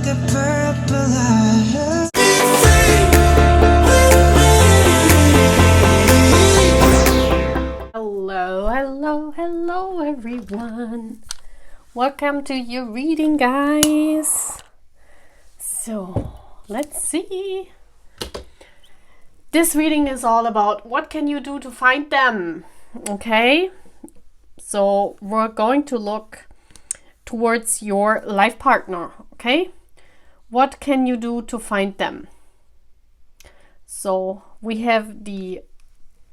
the purple eyes. Hello everyone. Welcome to your reading, guys. So, let's see. This reading is all about what can you do to find them, okay? So, we're going to look towards your life partner, okay? What can you do to find them? So, we have the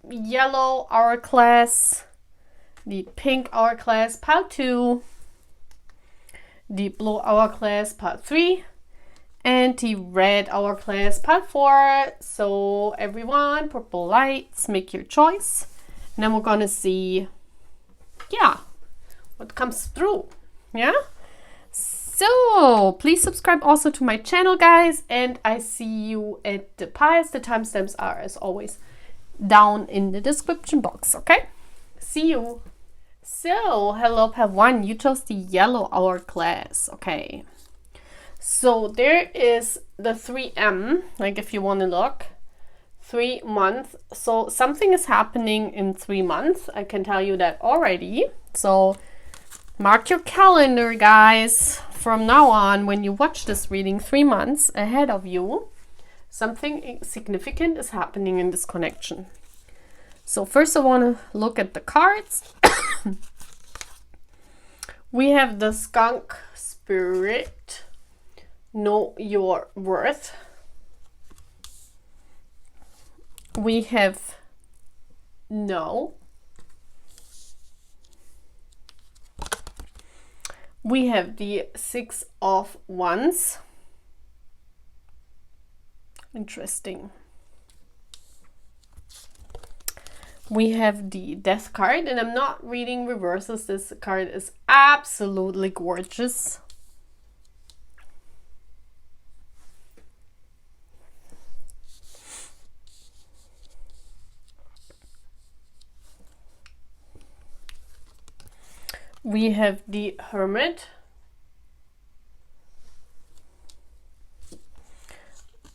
yellow hourglass, the pink hourglass part 2, the blue hourglass part 3, and the red hourglass part 4. So everyone, purple lights, make your choice. And then we're gonna see, what comes through. So please subscribe also to my channel, guys, and I see you at the piles. The timestamps are, as always, down in the description box, okay? See you. So, hello pair 1, you chose the yellow hourglass, okay? So there is the 3M, like if you want to look, 3 months. So something is happening in 3 months, I can tell you that already. So mark your calendar, guys. From now on, when you watch this reading, 3 months ahead of you, something significant is happening in this connection. So first I want to look at the cards. We have the skunk spirit, know your worth. We have no. We have the 6 of Wands. Interesting. We have the Death card, and I'm not reading reverses. This card is absolutely gorgeous. We have the Hermit.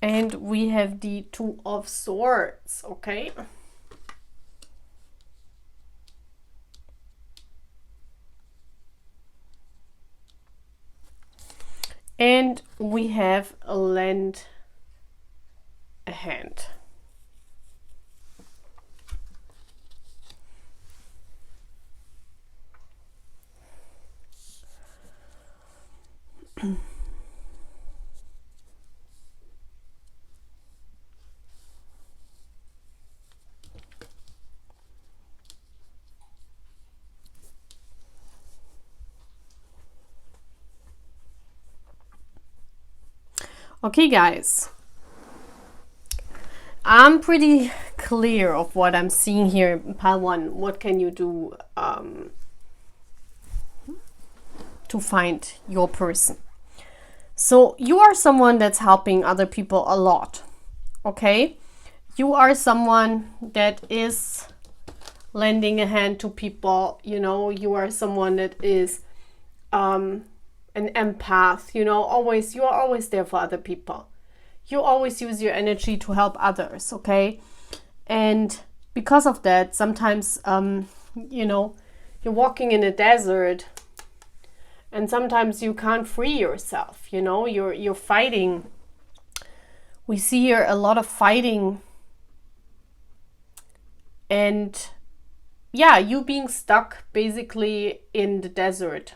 And we have the 2 of Swords, okay? And we have lend a hand. Okay, guys, I'm pretty clear of what I'm seeing here in pile 1. What can you do to find your person? So you are someone that's helping other people a lot, okay? You are someone that is lending a hand to people, you know. You are someone that is an empath, you know. You are always there for other people. You always use your energy to help others, okay? And because of that, sometimes you know, you're walking in a desert and sometimes you can't free yourself, you know. You're fighting. We see here a lot of fighting, and you being stuck basically in the desert.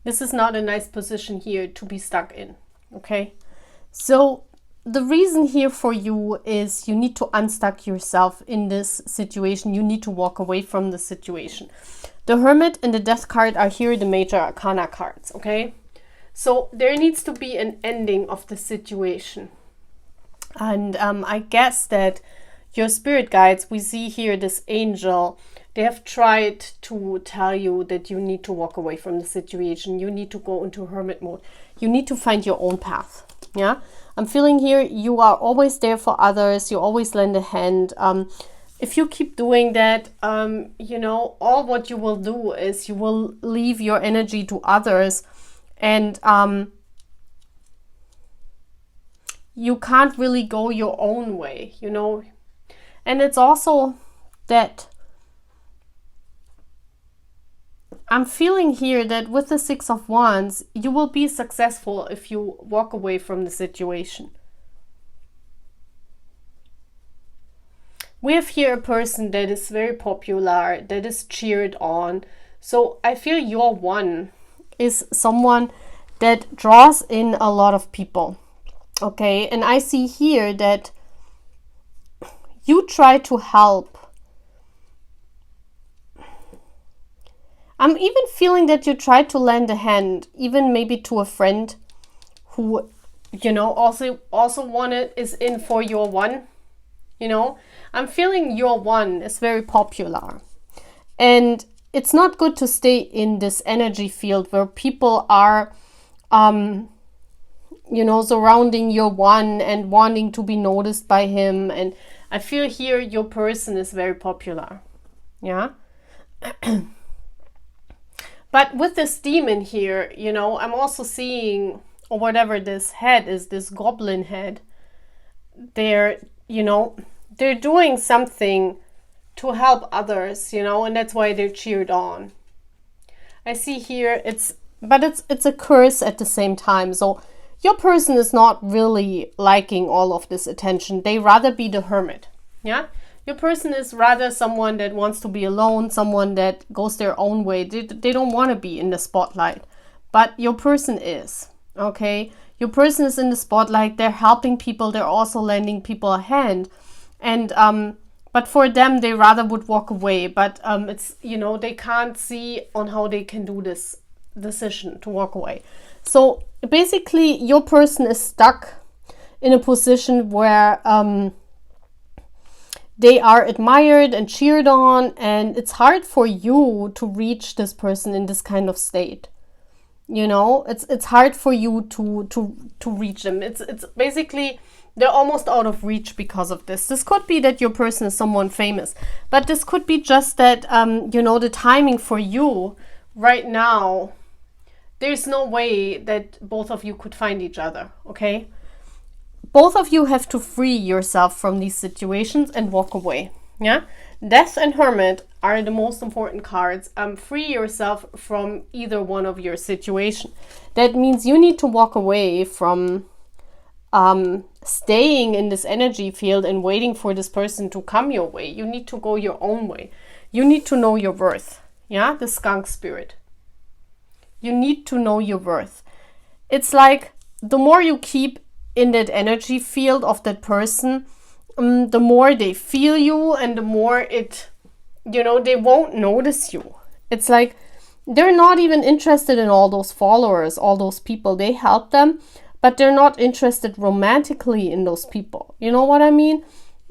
This is not a nice position here to be stuck in, okay? So the reason here for you is you need to unstuck yourself in this situation. You need to walk away from the situation. The Hermit and the Death card are here the major arcana cards, okay? So there needs to be an ending of the situation. And I guess that your spirit guides, we see here this angel, they have tried to tell you that you need to walk away from the situation. You need to go into hermit mode. You need to find your own path. Yeah, I'm feeling here you are always there for others. You always lend a hand. If you keep doing that, you know, all what you will do is you will leave your energy to others, and you can't really go your own way, you know. And it's also that I'm feeling here that with the Six of Wands, you will be successful if you walk away from the situation. We have here a person that is very popular, that is cheered on. So I feel your one is someone that draws in a lot of people. Okay, and I see here that you try to help. I'm even feeling that you try to lend a hand, even maybe to a friend who, you know, also wanted, is in for your one. You know, I'm feeling your one is very popular. And it's not good to stay in this energy field where people are, you know, surrounding your one and wanting to be noticed by him. And I feel here your person is very popular. Yeah. But with this demon here, you know, I'm also seeing, or whatever this head is, this goblin head, they're, you know, they're doing something to help others, you know, and that's why they're cheered on. I see here it's a curse at the same time. So your person is not really liking all of this attention. They rather be the hermit. Yeah. Your person is rather someone that wants to be alone, someone that goes their own way. They don't want to be in the spotlight. But your person is, okay? Your person is in the spotlight. They're helping people. They're also lending people a hand. And, but for them, they rather would walk away. But it's, you know, they can't see on how they can do this decision to walk away. So basically, your person is stuck in a position where they are admired and cheered on, and it's hard for you to reach this person in this kind of state. You know, it's hard for you to reach them. It's basically, they're almost out of reach because of this. This could be that your person is someone famous, but this could be just that, you know, the timing for you right now, there's no way that both of you could find each other, okay? Both of you have to free yourself from these situations and walk away. Yeah, Death and Hermit are the most important cards. Free yourself from either one of your situation. That means you need to walk away from staying in this energy field and waiting for this person to come your way. You need to go your own way. You need to know your worth. Yeah, the skunk spirit. You need to know your worth. It's like the more you keep in that energy field of that person, the more they feel you and the more it, you know, they won't notice you. It's like they're not even interested in all those followers, all those people. They help them, but they're not interested romantically in those people. You know what I mean?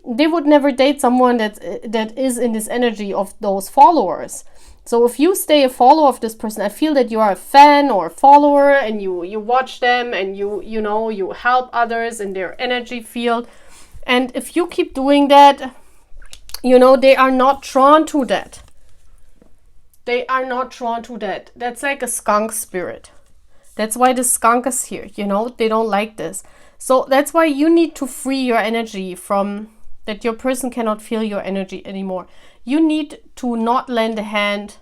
They would never date someone that is in this energy of those followers. So if you stay a follower of this person, I feel that you are a fan or a follower and you watch them and you know, you help others in their energy field. And if you keep doing that, you know, they are not drawn to that. They are not drawn to that. That's like a skunk spirit. That's why the skunk is here, you know, they don't like this. So that's why you need to free your energy from that. Your person cannot feel your energy anymore. You need to not lend a hand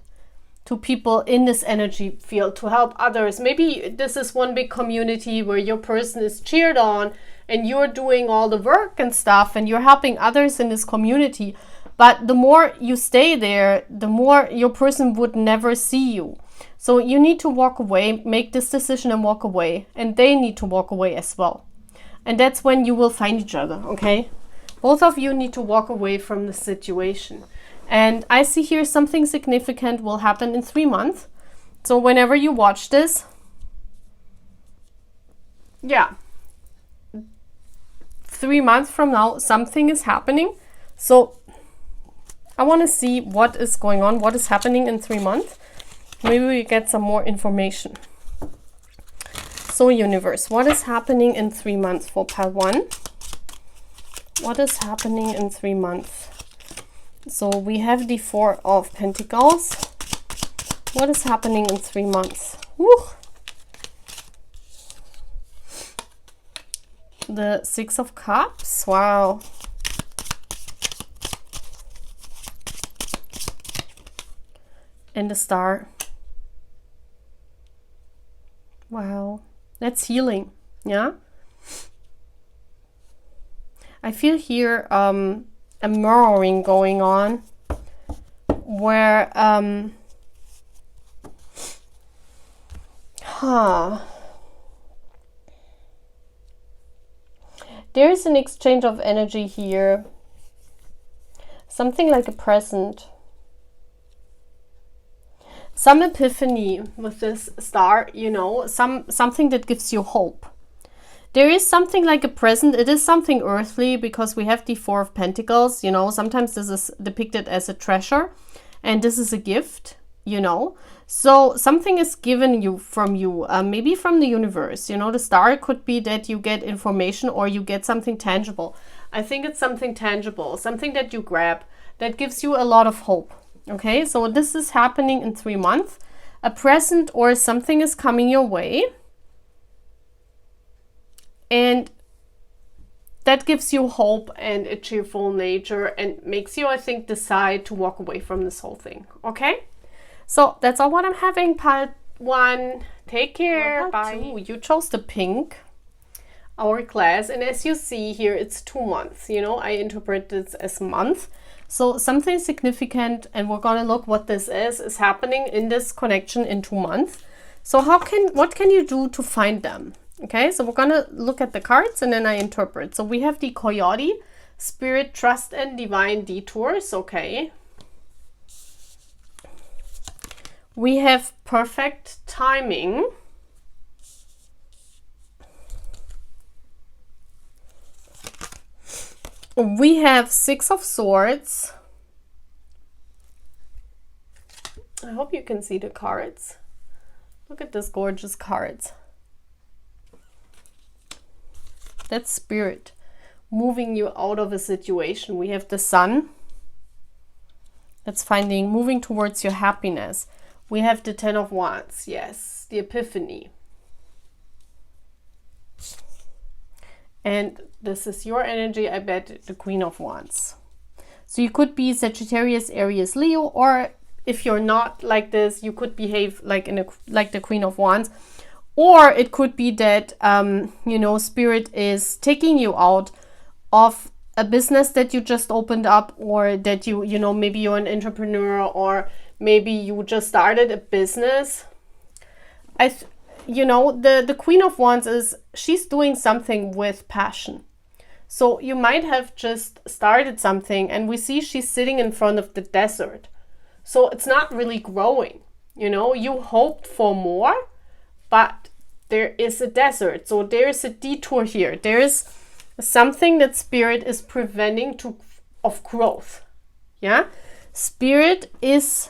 to people in this energy field to help others. Maybe this is one big community where your person is cheered on and you're doing all the work and stuff and you're helping others in this community. But the more you stay there, the more your person would never see you. So you need to walk away, make this decision and walk away. And they need to walk away as well. And that's when you will find each other, okay? Both of you need to walk away from the situation. And I see here something significant will happen in 3 months. So whenever you watch this, yeah, 3 months from now, something is happening. So I want to see what is going on, what is happening in 3 months. Maybe we get some more information. So universe, what is happening in 3 months for pile 1? What is happening in 3 months? So we have the 4 of Pentacles. What is happening in 3 months? Woo. The Six of Cups. Wow. And the Star. Wow. That's healing. Yeah. I feel here a mirroring going on where there's an exchange of energy here. Something like a present. Some epiphany with this Star, you know, something that gives you hope. There is something like a present. It is something earthly because we have the Four of Pentacles, you know. Sometimes this is depicted as a treasure and this is a gift, you know. So something is given you from you, maybe from the universe. You know, the Star could be that you get information or you get something tangible. I think it's something tangible, something that you grab that gives you a lot of hope. Okay, so this is happening in 3 months. A present or something is coming your way. And that gives you hope and a cheerful nature and makes you, I think, decide to walk away from this whole thing. Okay? So that's all what I'm having. Part 1. Take care. Bye. 2. You chose the pink hourglass. And as you see here, it's 2 months. You know, I interpret this as month. So something significant, and we're going to look what this is happening in this connection in 2 months. So what can you do to find them? Okay, so we're going to look at the cards and then I interpret. So we have the Coyote, Spirit, Trust, and Divine Detours. Okay. We have Perfect Timing. We have Six of Swords. I hope you can see the cards. Look at this gorgeous cards. That's Spirit moving you out of a situation. We have the Sun. That's moving towards your happiness. We have the Ten of Wands. Yes, the Epiphany. And this is your energy, I bet, the Queen of Wands. So you could be Sagittarius, Aries, Leo, or if you're not like this, you could behave like the Queen of Wands. Or it could be that, you know, Spirit is taking you out of a business that you just opened up, or that you know, maybe you're an entrepreneur, or maybe you just started a business. You know, the Queen of Wands she's doing something with passion. So you might have just started something and we see she's sitting in front of the desert. So it's not really growing, you know, you hoped for more, but there is a desert. So there is a detour here. There is something that Spirit is preventing of growth. Yeah. Spirit is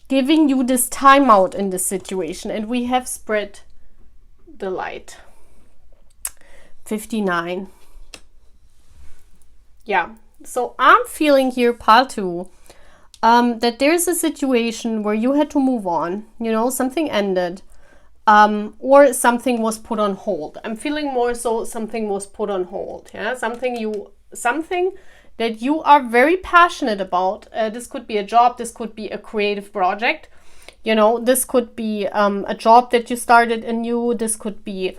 giving you this timeout in this situation, and we have spread the light. 59. Yeah, so I'm feeling here, part 2, that there's a situation where you had to move on, you know, something ended, or something was put on hold. I'm feeling more so something was put on hold. Yeah, something that you are very passionate about. This could be a job, this could be a creative project, you know, this could be a job that you started anew, this could be,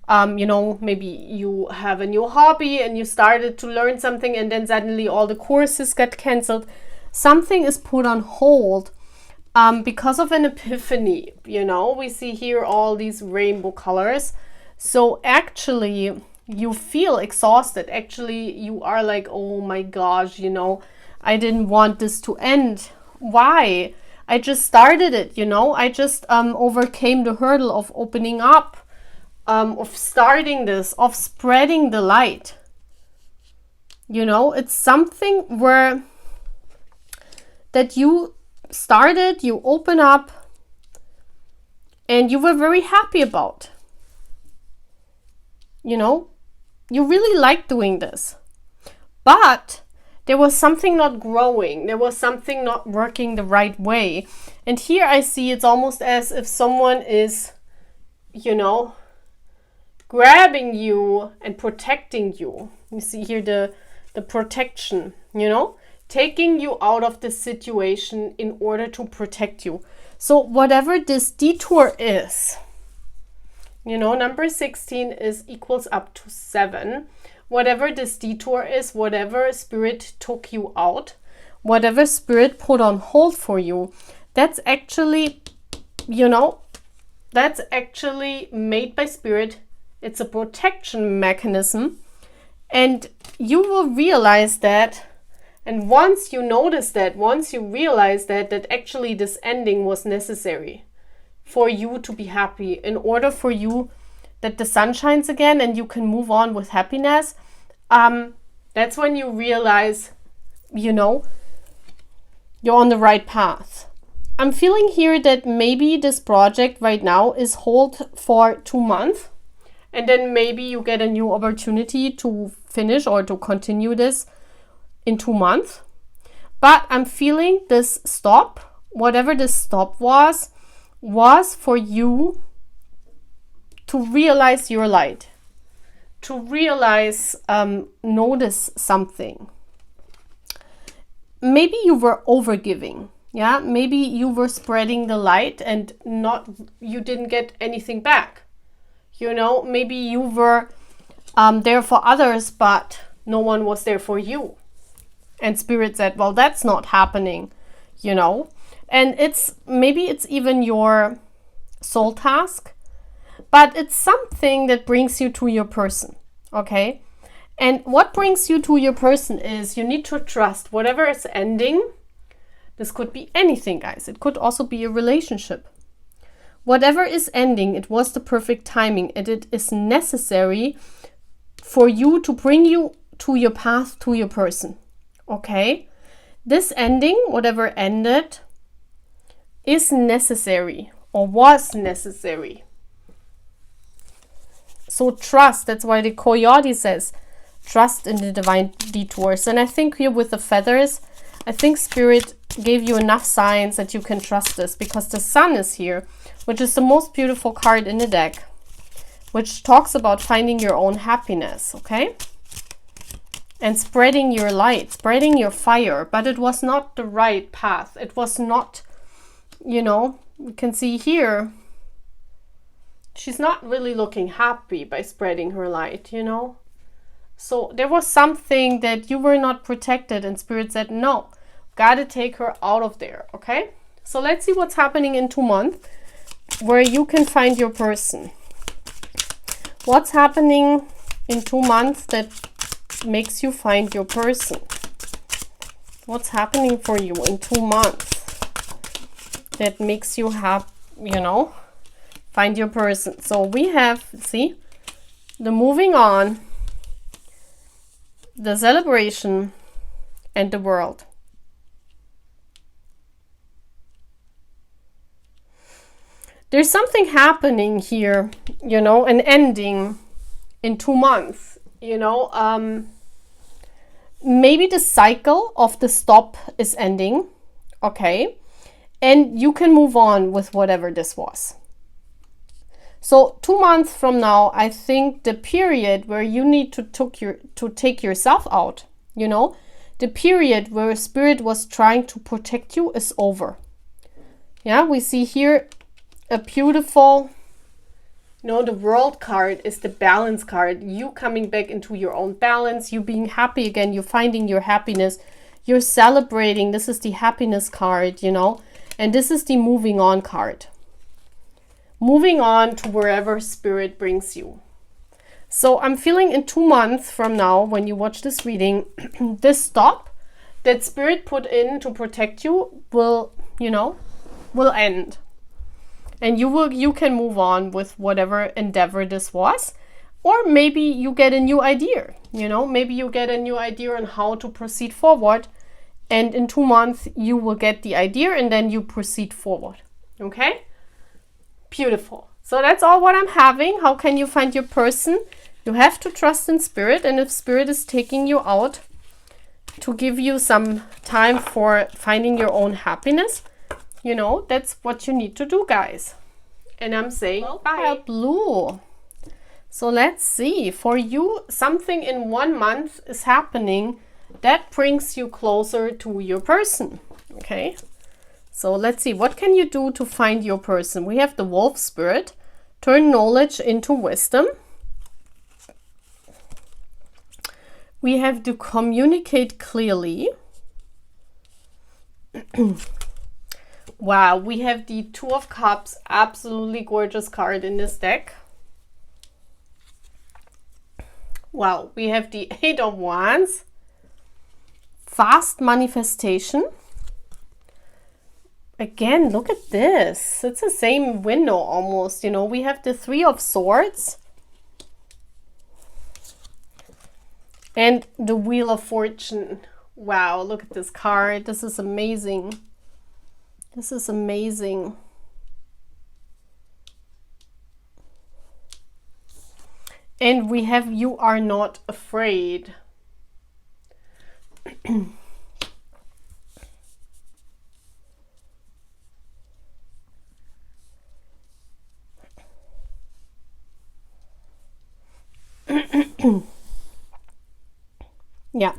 you know, maybe you have a new hobby and you started to learn something and then suddenly all the courses got cancelled. Something is put on hold because of an epiphany, you know. We see here all these rainbow colors. So actually, you feel exhausted. Actually, you are like, oh my gosh, you know, I didn't want this to end. Why? I just started it, you know. I just overcame the hurdle of opening up, of starting this, of spreading the light. You know, it's something where that you started, you open up, and you were very happy about. You know, you really like doing this, but there was something not growing. There was something not working the right way. And here I see it's almost as if someone is, you know, grabbing you and protecting you. You see here the protection, you know, taking you out of the situation in order to protect you. So whatever this detour is, you know, number 16 is equals up to 7. Whatever this detour is, whatever spirit took you out, whatever spirit put on hold for you, that's actually, you know, that's actually made by spirit. It's a protection mechanism. And you will realize that. And once you notice that, once you realize that actually this ending was necessary for you to be happy, in order for you that the sun shines again and you can move on with happiness, that's when you realize, you know, you're on the right path. I'm feeling here that maybe this project right now is hold for 2 months, and then maybe you get a new opportunity to finish or to continue this in 2 months. But I'm feeling this stop, whatever this stop was for you to realize your light, to realize, notice something. Maybe you were overgiving. Yeah, maybe you were spreading the light and you didn't get anything back. You know, maybe you were there for others, but no one was there for you. And spirit said, well, that's not happening, you know. And maybe it's even your soul task, but it's something that brings you to your person, okay? And what brings you to your person is you need to trust whatever is ending. This could be anything, guys. It could also be a relationship. Whatever is ending, it was the perfect timing, and it is necessary for you to bring you to your path, to your person. Okay? This ending, whatever ended, is necessary or was necessary. So trust, that's why the coyote says, trust in the divine detours. And I think here with the feathers, I think spirit gave you enough signs that you can trust this, because the sun is here, which is the most beautiful card in the deck, which talks about finding your own happiness, okay? And spreading your light, spreading your fire, but it was not the right path. It was not, you know, you can see here, she's not really looking happy by spreading her light, you know? So there was something that you were not protected, and spirit said, no, gotta take her out of there, okay? So let's see what's happening in 2 months, where you can find your person. What's happening in 2 months that makes you find your person? What's happening for you in 2 months that makes you have, you know, find your person? So we have, see, the moving on, the celebration, and the world. There's something happening here, you know, an ending in 2 months, you know. Maybe the cycle of the stop is ending, okay? And you can move on with whatever this was. So 2 months from now, I think the period where you need to take yourself out, you know, the period where spirit was trying to protect you is over. Yeah, we see here a beautiful, you know, the world card is the balance card. You coming back into your own balance, you being happy again, you're finding your happiness, you're celebrating. This is the happiness card, you know, and this is the moving on card. Moving on to wherever spirit brings you. So I'm feeling in 2 months from now, when you watch this reading, this stop that spirit put in to protect you will, you know, will end. And you can move on with whatever endeavor this was. Or maybe you get a new idea, you know, maybe you get a new idea on how to proceed forward. And in 2 months, you will get the idea and then you proceed forward. Okay? Beautiful. So that's all what I'm having. How can you find your person? You have to trust in spirit. And if spirit is taking you out to give you some time for finding your own happiness, you know, that's what you need to do, guys. And I'm saying, well, bye. Blue. So let's see. For you, something in 1 month is happening that brings you closer to your person. Okay. So let's see. What can you do to find your person? We have the wolf spirit. Turn knowledge into wisdom. We have to communicate clearly. Wow, we have the Two of Cups. Absolutely gorgeous card in this deck. Wow, we have the Eight of Wands. Fast manifestation. Again, look at this. It's the same window almost, you know. We have the Three of Swords. And the Wheel of Fortune. Wow, look at this card. This is amazing. This is amazing. And we have You Are Not Afraid. Yeah,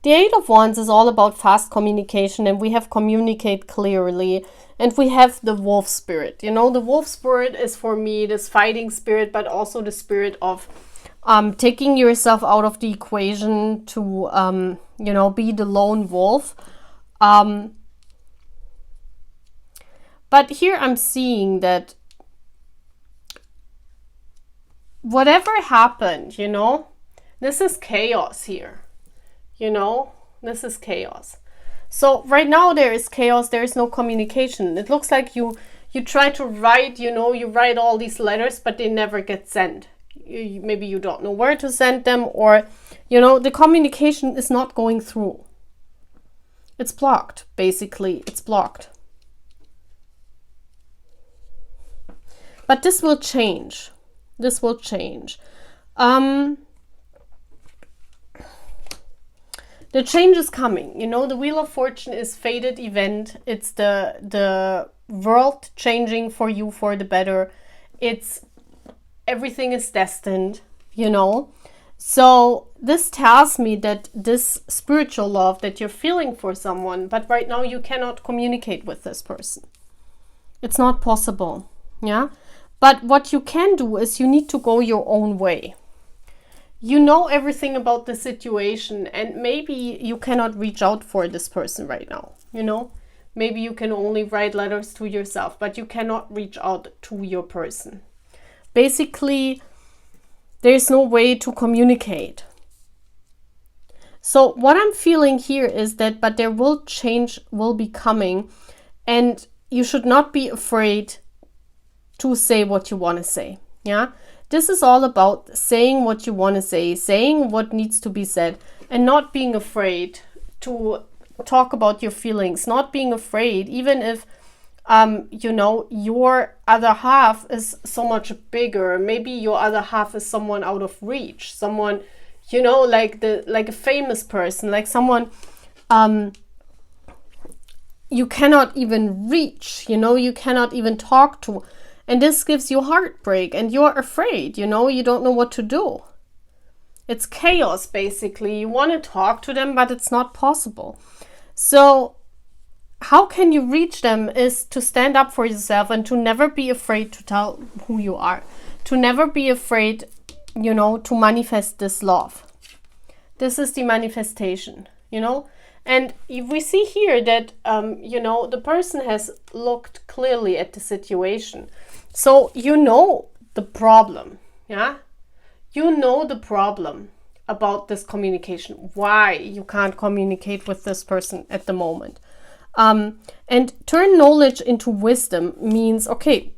the Eight of Wands is all about fast communication, and we have communicate clearly, and we have the wolf spirit. You know, the wolf spirit is for me this fighting spirit, but also the spirit of taking yourself out of the equation to, you know, be the lone wolf. But here I'm seeing that whatever happened, you know, this is chaos here. You know, this is chaos. So right now there is chaos. There is no communication. It looks like you try to write, you know, you write all these letters, but they never get sent. Maybe you don't know where to send them, or, you know, the communication is not going through. It's blocked, basically. It's blocked. But this will change. This will change. The change is coming. You know, the Wheel of Fortune is fated event. It's the world changing for you for the better. It's everything is destined, you know. So this tells me that this spiritual love that you're feeling for someone, but right now you cannot communicate with this person. It's not possible. Yeah. But what you can do is you need to go your own way. You know everything about the situation, and maybe you cannot reach out for this person right now, you know. Maybe you can only write letters to yourself, but you cannot reach out to your person. Basically, there's no way to communicate. So what I'm feeling here is that, but there will change, will be coming, and you should not be afraid to say what you want to say. Yeah. This is all about saying what you want to say, saying what needs to be said, and not being afraid to talk about your feelings, not being afraid, even if, you know, your other half is so much bigger. Maybe your other half is someone out of reach, someone, you know, like a famous person, like someone you cannot even reach, you know, you cannot even talk to. And this gives you heartbreak, and you're afraid, you know, you don't know what to do. It's chaos, basically. You want to talk to them, but it's not possible. So how can you reach them is to stand up for yourself and to never be afraid to tell who you are. To never be afraid, you know, to manifest this love. This is the manifestation, you know. And we see here that, you know, the person has looked clearly at the situation. So you know the problem, yeah? You know the problem about this communication, why you can't communicate with this person at the moment. And turn knowledge into wisdom means, okay,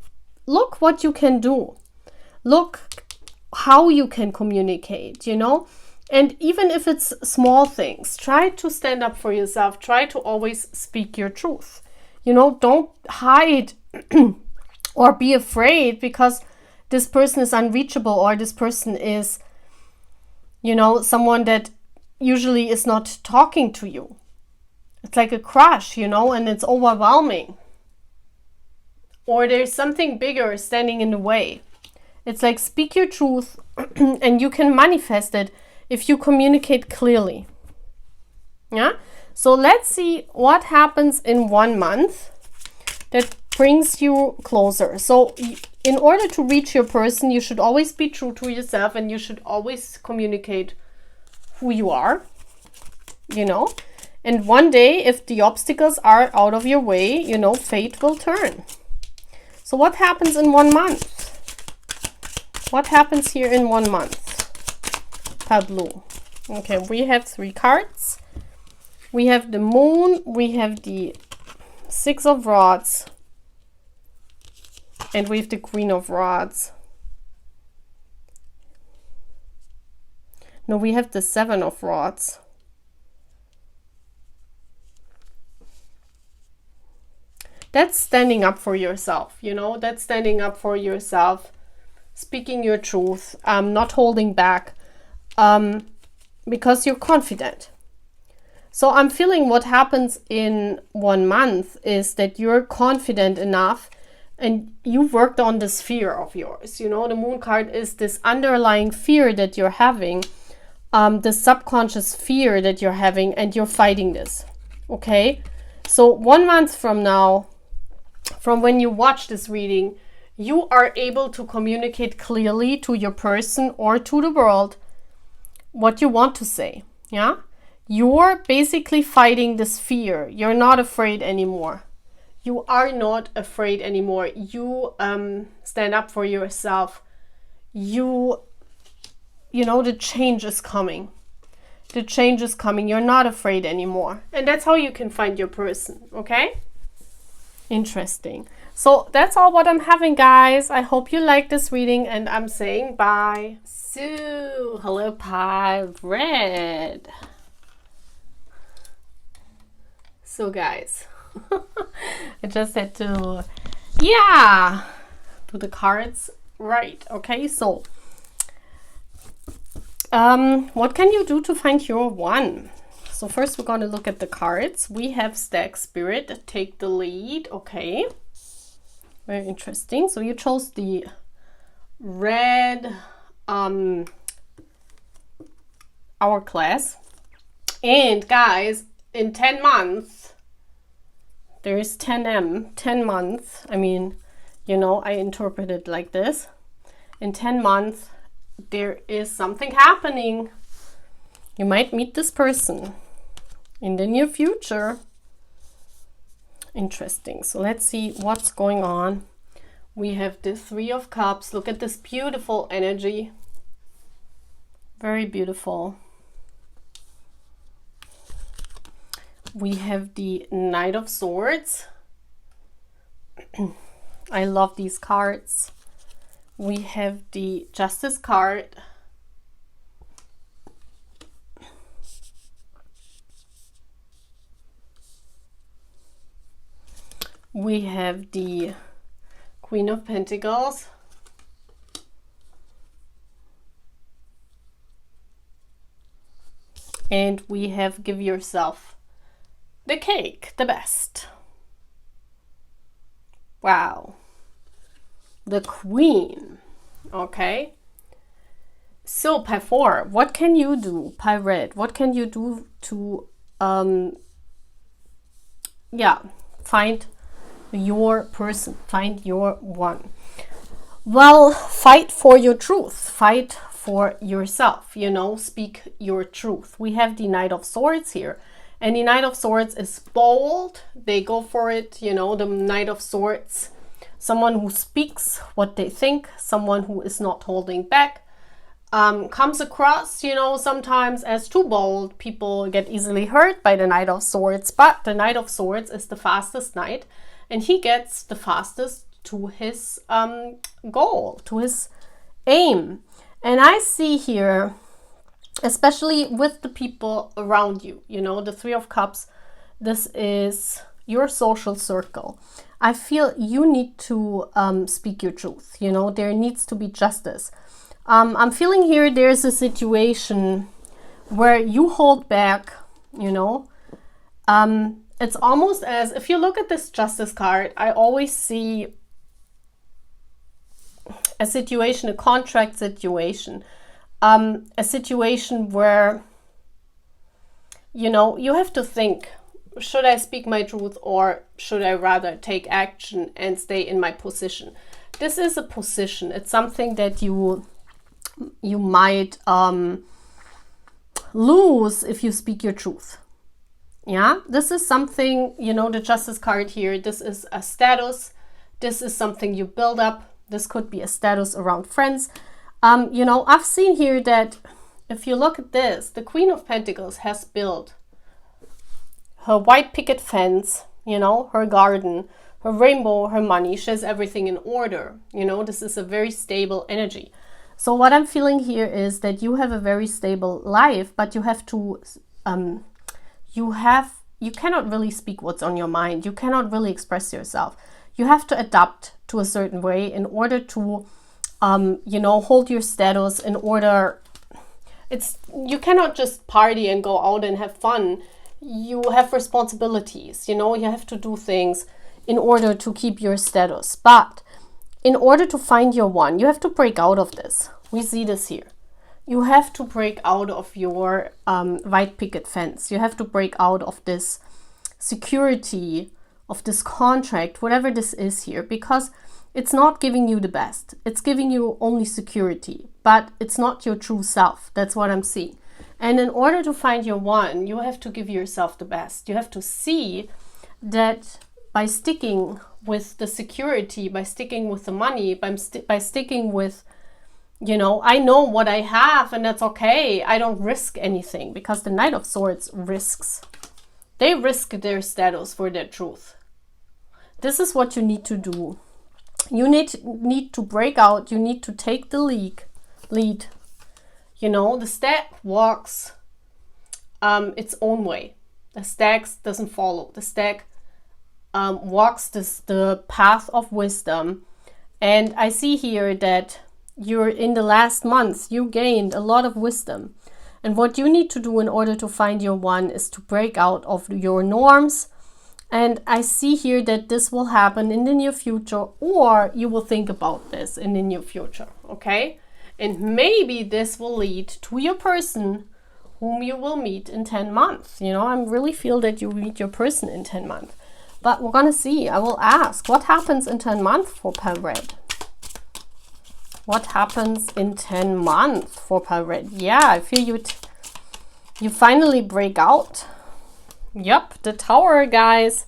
look what you can do. Look how you can communicate, you know? And even if it's small things, try to stand up for yourself. Try to always speak your truth. You know, don't hide or be afraid because this person is unreachable, or this person is, you know, someone that usually is not talking to you. It's like a crush, you know, and it's overwhelming. Or there's something bigger standing in the way. It's like speak your truth and you can manifest it if you communicate clearly. Yeah? So let's see what happens in 1 month that brings you closer. So in order to reach your person, you should always be true to yourself and you should always communicate who you are, you know. And one day, if the obstacles are out of your way, you know, fate will turn. So what happens in 1 month? What happens here in 1 month? Tableau. Okay, we have 3 cards. We have the moon, we have the 6 of rods, and we have the queen of rods. No, we have the 7 of rods. That's standing up for yourself, you know, that's standing up for yourself, speaking your truth, not holding back, because you're confident. So I'm feeling what happens in 1 month is that you're confident enough and you worked on this fear of yours. You know, the moon card is this underlying fear that you're having, the subconscious fear that you're having, and you're fighting this. Okay, so 1 month from now, from when you watch this reading, you are able to communicate clearly to your person or to the world what you want to say. Yeah, you're basically fighting this fear. You're not afraid anymore. You are not afraid anymore. You stand up for yourself. You know, the change is coming. The change is coming. You're not afraid anymore. And that's how you can find your person, okay? Interesting. So that's all what I'm having, guys. I hope you like this reading and I'm saying bye. So, hello, Pirate. So, guys, I just had to, yeah, do the cards right. Okay, so what can you do to find your one? So first we're going to look at the cards. We have Stag Spirit, take the lead. Okay, very interesting. So you chose the red hourglass. And guys, in 10 months, there's 10 months. I mean, you know, I interpret it like this. In 10 months, there is something happening. You might meet this person in the near future. Interesting. So let's see what's going on. We have the 3 of Cups. Look at this beautiful energy. Very beautiful. We have the Knight of Swords. I love these cards. We have the Justice card. We have the Queen of Pentacles. And we have Give Yourself the Cake, the best. Wow. The Queen. Okay. So, Pie 4, what can you do? Pie Red, what can you do to, find your person, find your one? Well, fight for your truth, fight for yourself, you know, speak your truth. We have the Knight of Swords here, and the Knight of Swords is bold. They go for it, you know, the Knight of Swords, someone who speaks what they think, someone who is not holding back, comes across, you know, sometimes as too bold. People get easily hurt by the Knight of Swords, but the Knight of Swords is the fastest knight, and he gets the fastest to his goal, to his aim. And I see here, especially with the people around you, you know, the 3 of Cups, this is your social circle. I feel you need to speak your truth, you know, there needs to be justice. I'm feeling here there's a situation where you hold back, you know. It's almost as, if you look at this Justice card, I always see a situation, a contract situation, a situation where, you know, you have to think, should I speak my truth or should I rather take action and stay in my position? This is a position. It's something that you might lose if you speak your truth. Yeah, this is something, you know, the Justice card here. This is a status. This is something you build up. This could be a status around friends. You know, I've seen here that if you look at this, the Queen of Pentacles has built her white picket fence, you know, her garden, her rainbow, her money. She has everything in order. You know, this is a very stable energy. So what I'm feeling here is that you have a very stable life, but you have to, you cannot really speak what's on your mind. You cannot really express yourself. You have to adapt to a certain way in order to, you know, hold your status, in order, you cannot just party and go out and have fun. You have responsibilities, you know, you have to do things in order to keep your status. But in order to find your one, you have to break out of this. We see this here. You have to break out of your white picket fence. You have to break out of this security, of this contract, whatever this is here, because it's not giving you the best. It's giving you only security, but it's not your true self. That's what I'm seeing. And in order to find your one, you have to give yourself the best. You have to see that by sticking with the security, by sticking with the money, by sticking with, you know, I know what I have and that's okay. I don't risk anything, because the Knight of Swords risks. They risk their status for their truth. This is what you need to do. You need to break out. You need to take the lead. You know, the stag walks its own way. The stag doesn't follow. The stag walks the path of wisdom. And I see here that you're in the last months, you gained a lot of wisdom. And what you need to do in order to find your one is to break out of your norms. And I see here that this will happen in the near future, or you will think about this in the near future, okay? And maybe this will lead to your person whom you will meet in 10 months. You know, I really feel that you meet your person in 10 months. But we're going to see. I will ask, what happens in 10 months for Pale Red? What happens in 10 months for Pale Red? Yeah, I feel you finally break out. Yep, the Tower, guys.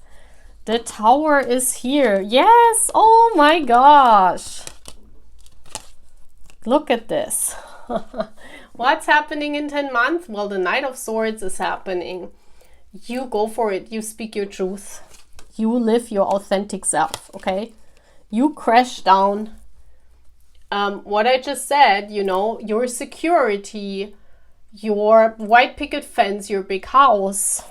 The Tower is here. Yes, oh my gosh. Look at this. What's happening in 10 months? Well, the Knight of Swords is happening. You go for it. You speak your truth. You live your authentic self, okay? You crash down what I just said, you know, your security, your white picket fence, your big house,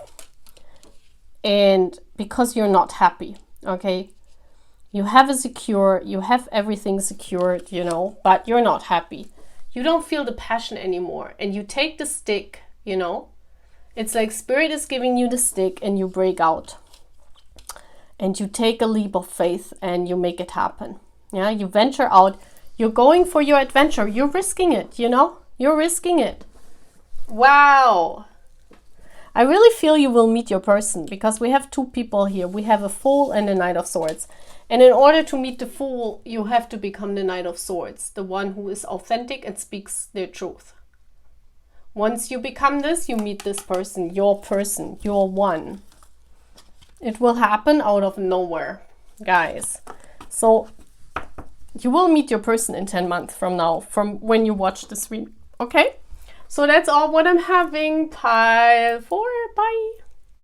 and because you're not happy, okay? You have you have everything secured, you know, but you're not happy. You don't feel the passion anymore, and you take the stick, you know. It's like Spirit is giving you the stick and you break out. And you take a leap of faith and you make it happen. Yeah, you venture out. You're going for your adventure. You're risking it, you know. You're risking it. Wow. I really feel you will meet your person, because we have two people here. We have a Fool and a Knight of Swords. And in order to meet the Fool, you have to become the Knight of Swords, the one who is authentic and speaks their truth. Once you become this, you meet this person, your one. It will happen out of nowhere, guys. So you will meet your person in 10 months from now, from when you watch this video, okay? So that's all what I'm having. Pile 4, bye.